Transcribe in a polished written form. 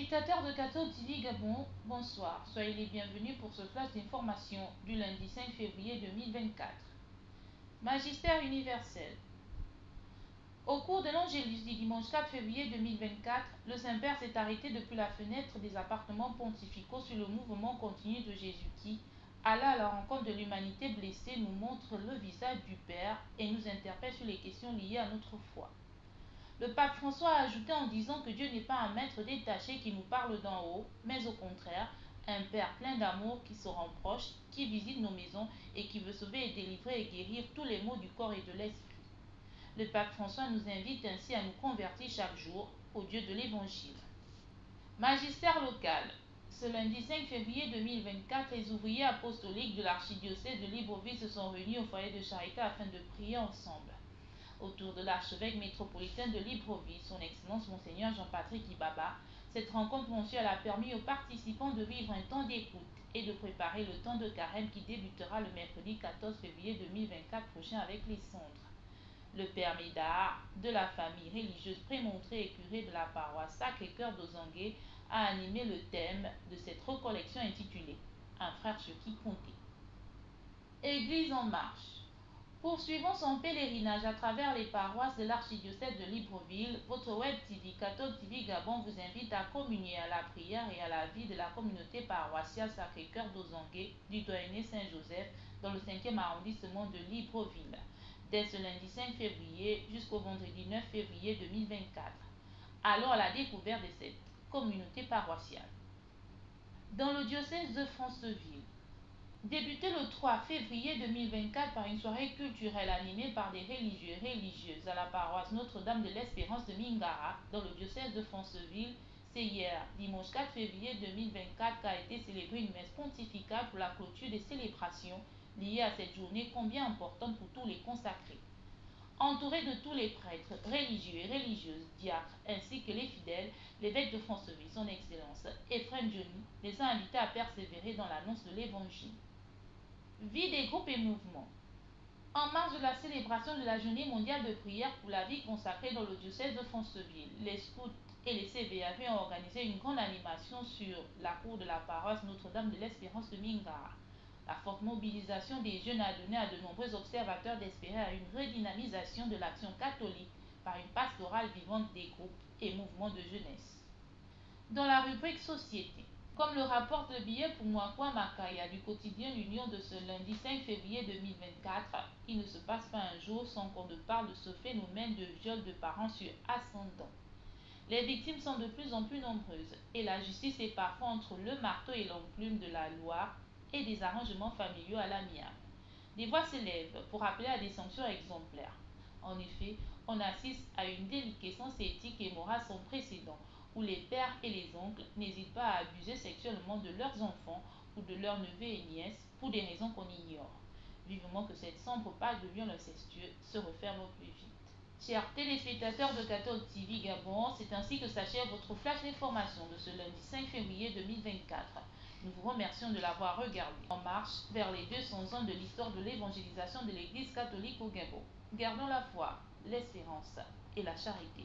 Téléspectateurs de Cathode TV Gabon, bonsoir. Soyez les bienvenus pour ce flash d'information du lundi 5 février 2024. Magistère universel. Au cours de l'Angélus du dimanche 4 février 2024, le Saint-Père s'est arrêté depuis la fenêtre des appartements pontificaux sur le mouvement continu de Jésus qui, alla à la rencontre de l'humanité blessée, nous montre le visage du Père et nous interpelle sur les questions liées à notre foi. Le pape François a ajouté en disant que Dieu n'est pas un maître détaché qui nous parle d'en haut, mais au contraire, un Père plein d'amour qui se rend proche, qui visite nos maisons et qui veut sauver et délivrer et guérir tous les maux du corps et de l'esprit. Le pape François nous invite ainsi à nous convertir chaque jour au Dieu de l'Évangile. Magistère local. Ce lundi 5 février 2024, les ouvriers apostoliques de l'archidiocèse de Libreville se sont réunis au foyer de charité afin de prier ensemble. Autour de l'archevêque métropolitain de Libreville, son Excellence Monseigneur Jean-Patrick Ibaba, cette rencontre mensuelle a permis aux participants de vivre un temps d'écoute et de préparer le temps de carême qui débutera le mercredi 14 février 2024 prochain avec les cendres. Le père Médard, de la famille religieuse prémontrée et curé de la paroisse Sacré-Cœur d'Ozangué, a animé le thème de cette recollection intitulée « Un frère sur qui compter ». Église en marche. Poursuivant son pèlerinage à travers les paroisses de l'archidiocèse de Libreville, votre web TV Cathode TV Gabon vous invite à communier à la prière et à la vie de la communauté paroissiale Sacré-Cœur d'Ozangué du doyenné Saint-Joseph dans le 5e arrondissement de Libreville, dès ce lundi 5 février jusqu'au vendredi 9 février 2024. Allons à la découverte de cette communauté paroissiale. Dans le diocèse de Franceville, débuté le 3 février 2024 par une soirée culturelle animée par des religieux et religieuses à la paroisse Notre-Dame de l'Espérance de Mingara dans le diocèse de Franceville, c'est hier, dimanche 4 février 2024, qu'a été célébrée une messe pontificale pour la clôture des célébrations liées à cette journée combien importante pour tous les consacrés. Entouré de tous les prêtres, religieux et religieuses, diacres, ainsi que les fidèles, l'évêque de Franceville, son Excellence, Ephrem Johnny, les a invités à persévérer dans l'annonce de l'Évangile. Vie des groupes et mouvements. En marge de la célébration de la journée mondiale de prière pour la vie consacrée dans le diocèse de Franceville, les scouts et les CVAV ont organisé une grande animation sur la cour de la paroisse Notre-Dame de l'Espérance de Mingara. La forte mobilisation des jeunes a donné à de nombreux observateurs d'espérer à une redynamisation de l'action catholique par une pastorale vivante des groupes et mouvements de jeunesse. Dans la rubrique Société, comme le rapporte le billet pour Mwakwa Makaya du quotidien L'Union de ce lundi 5 février 2024, il ne se passe pas un jour sans qu'on ne parle de ce phénomène de viol de parents sur ascendant. Les victimes sont de plus en plus nombreuses et la justice est parfois entre le marteau et l'enclume de la loi et des arrangements familiaux à l'amiable. Des voix s'élèvent pour appeler à des sanctions exemplaires. En effet, on assiste à une déliquescence éthique et morale sans précédent, où les pères et les oncles n'hésitent pas à abuser sexuellement de leurs enfants ou de leurs neveux et nièces pour des raisons qu'on ignore. Vivement que cette sombre page de viol incestueux se referme au plus vite. Chers téléspectateurs de Cathode TV Gabon, c'est ainsi que s'achève votre flash d'information de ce lundi 5 février 2024. Nous vous remercions de l'avoir regardé. En marche vers les 200 ans de l'histoire de l'évangélisation de l'Église catholique au Gabon. Gardons la foi, l'espérance et la charité.